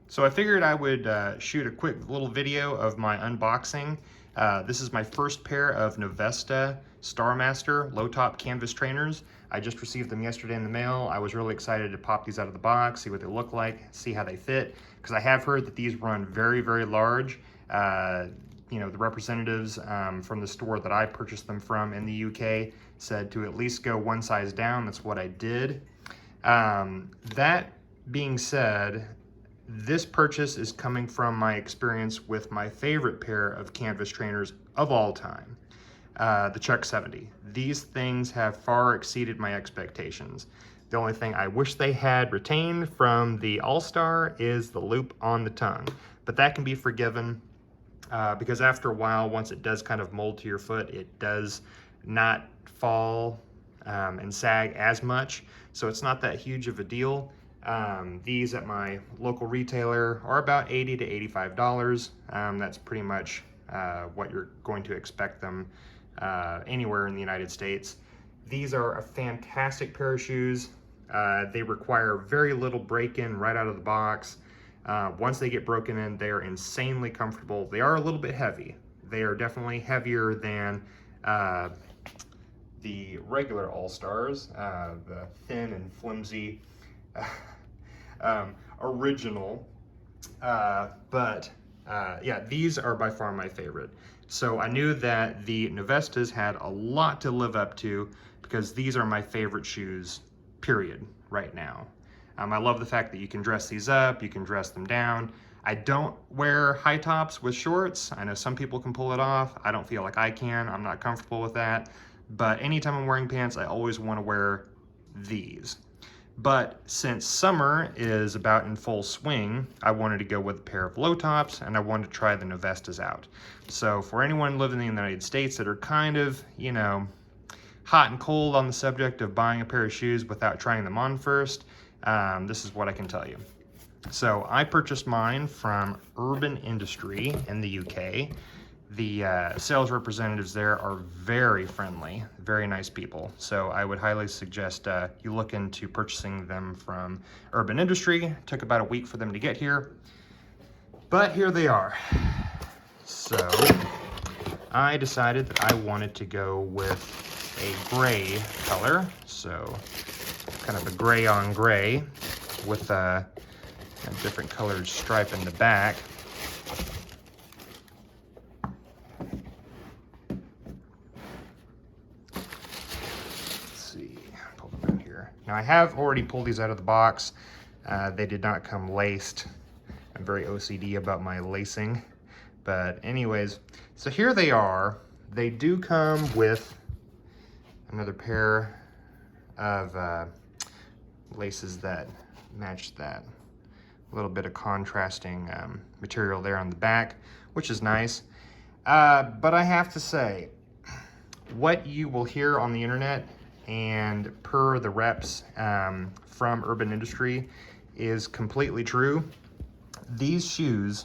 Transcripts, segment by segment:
So I figured I would shoot a quick little video of my unboxing. This is my first pair of Novesta Star Master low top canvas trainers. I just received them yesterday in the mail. I was really excited to pop these out of the box, see what they look like, see how they fit, because I have heard that these run very, very large. You know, the representatives from the store that I purchased them from in the UK said to at least go one size down. That's what I did. That being said, this purchase is coming from my experience with my favorite pair of canvas trainers of all time, the Chuck 70. These things have far exceeded my expectations. The only thing I wish they had retained from the All-Star is the loop on the tongue, but that can be forgiven because after a while, once it does kind of mold to your foot, it does not fall and sag as much, so it's not that huge of a deal. These at my local retailer are about $80 to $85. That's pretty much what you're going to expect them anywhere in the United States. These are a fantastic pair of shoes. They require very little break-in right out of the box. Once they get broken in, they are insanely comfortable. They are a little bit heavy. They are definitely heavier than the regular All-Stars, the thin and flimsy original, yeah, these are by far my favorite. So I knew that the Novestas had a lot to live up to because these are my favorite shoes, period, right now. I love the fact that you can dress these up, you can dress them down. I don't wear high tops with shorts. I know some people can pull it off. I don't feel like I can. I'm not comfortable with that. But anytime I'm wearing pants, I always want to wear these. But since summer is about in full swing, I wanted to go with a pair of low tops and I wanted to try the Novestas out. So for anyone living in the United States that are kind of, you know, hot and cold on the subject of buying a pair of shoes without trying them on first, this is what I can tell you. So I purchased mine from Urban Industry in the UK. The sales representatives there are very friendly, very nice people. So I would highly suggest you look into purchasing them from Urban Industry. Took about a week for them to get here, but here they are. So I decided that I wanted to go with a gray color. So kind of a gray on gray with a different colored stripe in the back. Now I have already pulled these out of the box. They did not come laced. I'm very OCD about my lacing. But anyways, so here they are. They do come with another pair of laces that match that. A little bit of contrasting material there on the back, which is nice. But I have to say, what you will hear on the internet and per the reps from Urban Industry is completely true. These shoes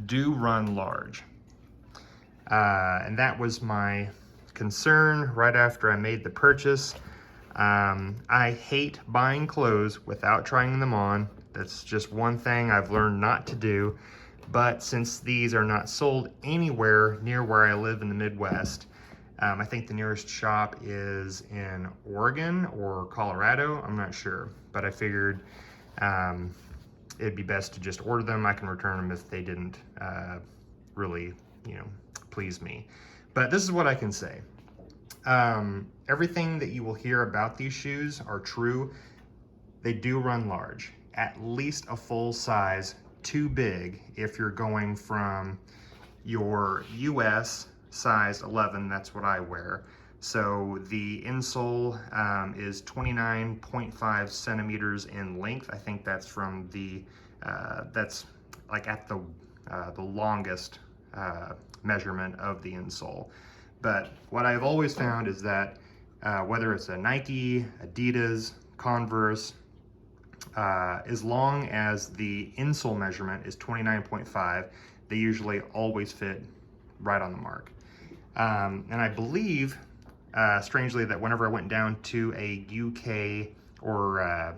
do run large. And that was my concern right after I made the purchase. I hate buying clothes without trying them on. That's just one thing I've learned not to do. But since these are not sold anywhere near where I live in the Midwest, I think the nearest shop is in Oregon or Colorado, I'm not sure. But I figured it'd be best to just order them. I can return them if they didn't really, you know, please me. But this is what I can say. Everything that you will hear about these shoes are true. They do run large, at least a full size too big if you're going from your US size 11, that's what I wear. So the insole is 29.5 centimeters in length. I think that's from the, that's like at the longest measurement of the insole. But what I've always found is that whether it's a Nike, Adidas, Converse, as long as the insole measurement is 29.5, they usually always fit right on the mark. And I believe, strangely, that whenever I went down to a UK or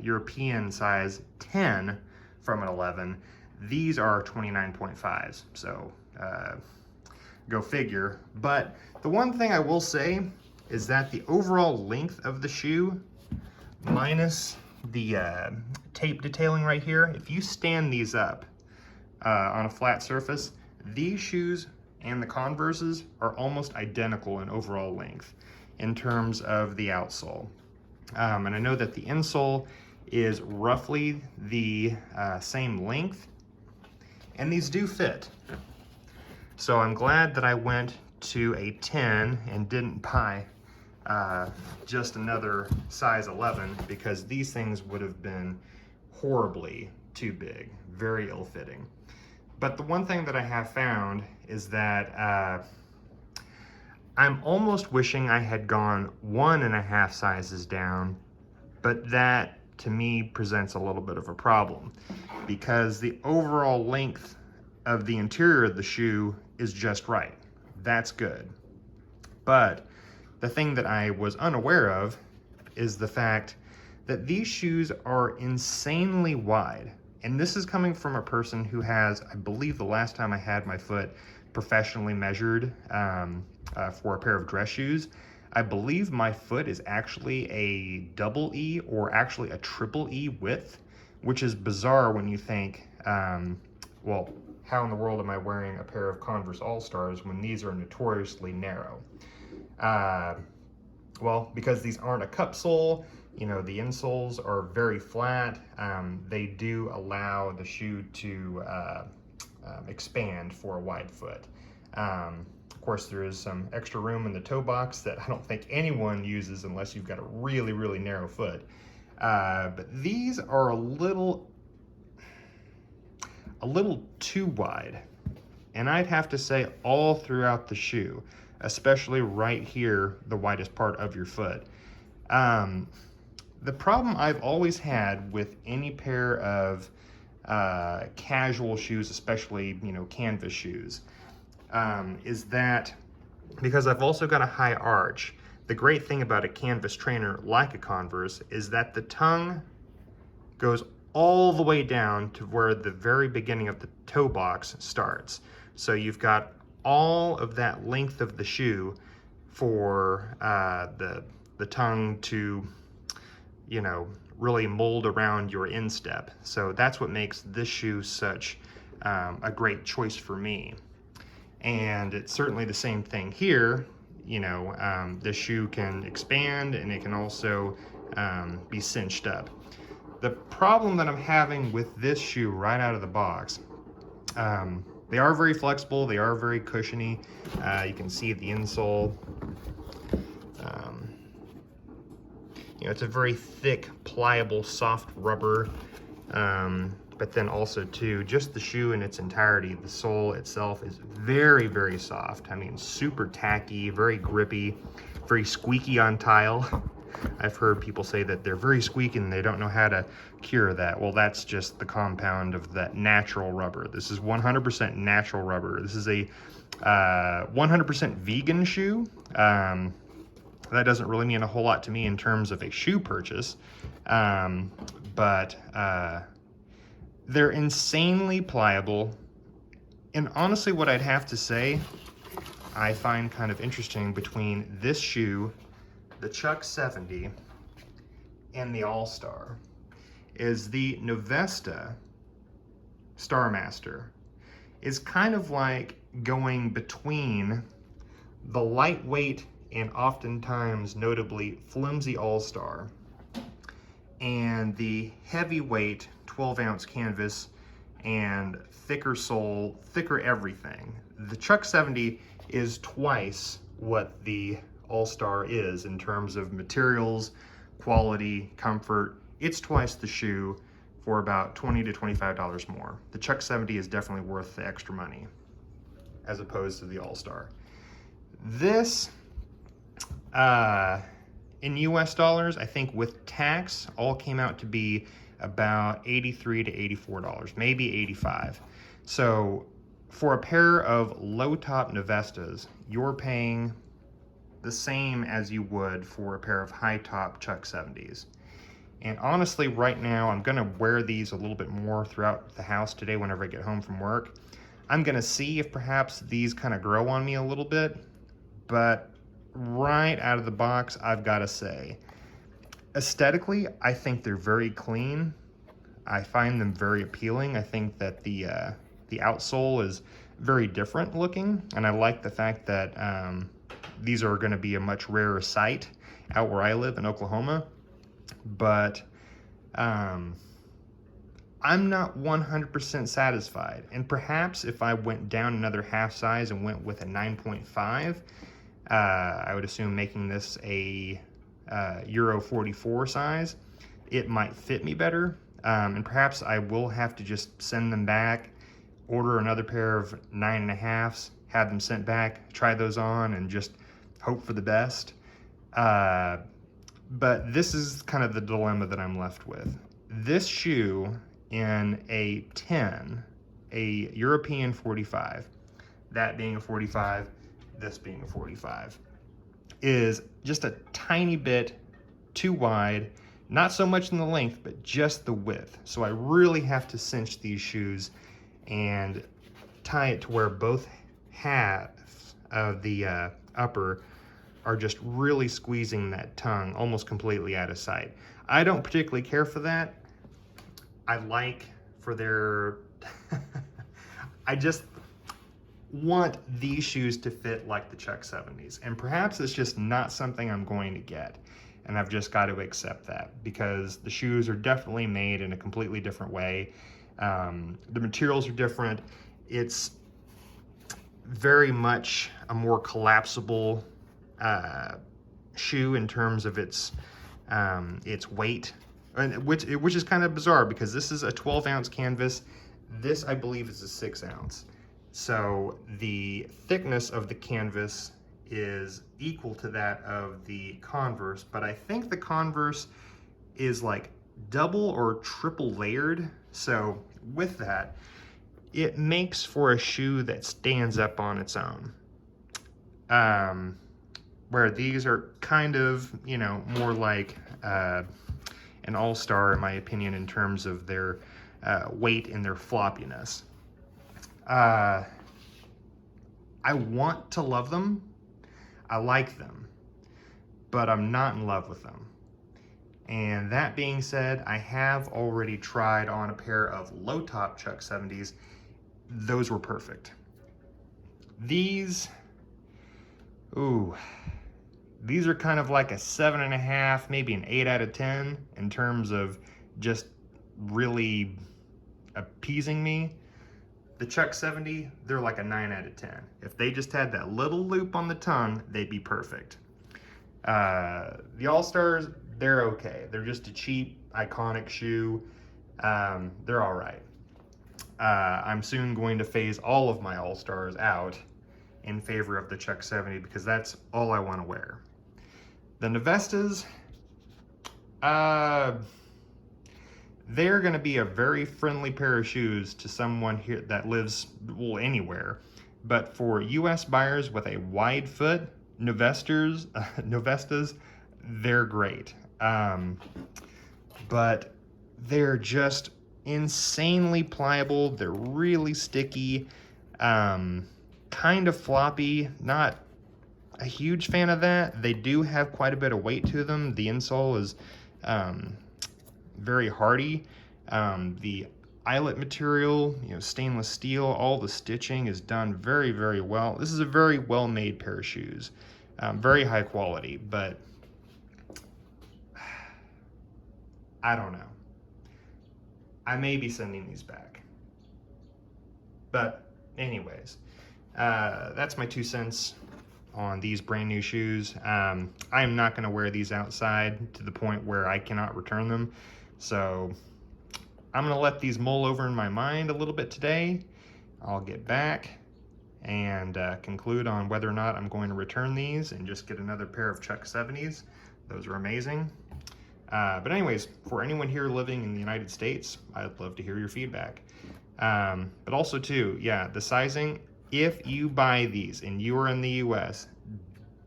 European size 10 from an 11. These are 29.5s, so go figure. But the one thing I will say is that the overall length of the shoe, minus the tape detailing right here, if you stand these up on a flat surface, these shoes and the Converses are almost identical in overall length in terms of the outsole. And I know that the insole is roughly the same length, and these do fit. So I'm glad that I went to a 10 and didn't buy just another size 11, because these things would have been horribly too big, very ill-fitting. But the one thing that I have found is that I'm almost wishing I had gone 1.5 sizes down, but that to me presents a little bit of a problem, because the overall length of the interior of the shoe is just right. That's good. But the thing that I was unaware of is the fact that these shoes are insanely wide. And this is coming from a person who has, I believe the last time I had my foot professionally measured for a pair of dress shoes, I believe my foot is actually a double E or actually a triple E width, which is bizarre when you think, well, how in the world am I wearing a pair of Converse All-Stars when these are notoriously narrow? Well, because these aren't a cup sole, you know, the insoles are very flat. They do allow the shoe to expand for a wide foot. Of course, there is some extra room in the toe box that I don't think anyone uses unless you've got a really, really narrow foot. But these are a little too wide. And I'd have to say all throughout the shoe, especially right here, the widest part of your foot. The problem I've always had with any pair of casual shoes, especially, you know, canvas shoes, is that because I've also got a high arch, the great thing about a canvas trainer like a Converse is that the tongue goes all the way down to where the very beginning of the toe box starts. So you've got all of that length of the shoe for the tongue to, you know, really mold around your instep. So that's what makes this shoe such a great choice for me. And it's certainly the same thing here. You know, this shoe can expand and it can also be cinched up. The problem that I'm having with this shoe right out of the box, they are very flexible, they are very cushiony. You can see the insole. You know, it's a very thick, pliable, soft rubber. But then also too, just the shoe in its entirety, the sole itself is very, very soft. I mean, super tacky, very grippy, very squeaky on tile. I've heard people say that they're very squeaky and they don't know how to cure that. Well, that's just the compound of that natural rubber. This is 100% natural rubber. This is a 100% vegan shoe. That doesn't really mean a whole lot to me in terms of a shoe purchase, but they're insanely pliable. And honestly, what I'd have to say, I find kind of interesting between this shoe, the Chuck 70, and the All-Star, is the Novesta Star Master is kind of like going between the lightweight and oftentimes notably flimsy All-Star and the heavyweight 12-ounce canvas and thicker sole, thicker everything. The Chuck 70 is twice what the All-Star is in terms of materials, quality, comfort. It's twice the shoe for about $20 to $25 more. The Chuck 70 is definitely worth the extra money as opposed to the All-Star. This, in US dollars, I think with tax, all came out to be about $83 to $84, maybe $85. So for a pair of low-top Novestas, you're paying the same as you would for a pair of high-top Chuck 70s. And honestly, right now, I'm gonna wear these a little bit more throughout the house today whenever I get home from work. I'm gonna see if perhaps these kind of grow on me a little bit, but right out of the box, I've gotta say, aesthetically, I think they're very clean. I find them very appealing. I think that the outsole is very different looking, and I like the fact that these are gonna be a much rarer sight out where I live in Oklahoma. But I'm not 100% satisfied. And perhaps if I went down another half size and went with a 9.5, I would assume making this a Euro 44 size, it might fit me better. And perhaps I will have to just send them back, order another pair of 9.5s, have them sent back, try those on, and just hope for the best. But this is kind of the dilemma that I'm left with. This shoe in a 10, a European 45, that being a 45, this being a 45, is just a tiny bit too wide, not so much in the length, but just the width. So I really have to cinch these shoes and tie it to where both halves of the upper are just really squeezing that tongue almost completely out of sight. I don't particularly care for that. I like for their, I just want these shoes to fit like the Chuck 70's. And perhaps it's just not something I'm going to get. And I've just got to accept that because the shoes are definitely made in a completely different way. The materials are different. It's very much a more collapsible shoe in terms of its weight, and which is kind of bizarre because this is a 12-ounce canvas. This, I believe, is a 6-ounce. So the thickness of the canvas is equal to that of the Converse, but I think the Converse is like double or triple layered. So with that, it makes for a shoe that stands up on its own. Where these are kind of, you know, more like an all-star, in my opinion, in terms of their weight and their floppiness. I want to love them. I like them, but I'm not in love with them. And that being said, I have already tried on a pair of low-top Chuck 70's. Those were perfect. These, ooh, these are kind of like a 7.5, maybe an 8 out of 10 in terms of just really appeasing me. The Chuck 70, they're like a 9 out of 10. If they just had that little loop on the tongue, they'd be perfect. The All-Stars, they're okay. They're just a cheap, iconic shoe. They're all right. I'm soon going to phase all of my All-Stars out in favor of the Chuck 70 because that's all I want to wear. The Novestas, they're going to be a very friendly pair of shoes to someone here that lives, well, anywhere. But for US buyers with a wide foot, Novestas, they're great. But they're just insanely pliable. They're really sticky, kind of floppy. Not a huge fan of that. They do have quite a bit of weight to them. The insole is very hardy. The eyelet material, you know, stainless steel, all the stitching is done very, very well. This is a very well-made pair of shoes. Very high quality, but I don't know. I may be sending these back. But anyways, that's my 2 cents on these brand new shoes. I am not going to wear these outside to the point where I cannot return them. So I'm going to let these mull over in my mind a little bit today. I'll get back and conclude on whether or not I'm going to return these and just get another pair of Chuck 70's. Those are amazing. But anyways, for anyone here living in the United States, I'd love to hear your feedback. But also too, yeah, the sizing, if you buy these and you are in the US,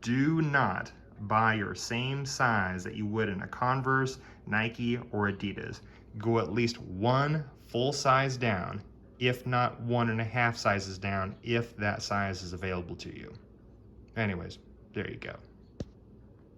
do not buy your same size that you would in a Converse Nike or Adidas. Go at least one full size down, if not 1.5 sizes down, if that size is available to you. Anyways, there you go.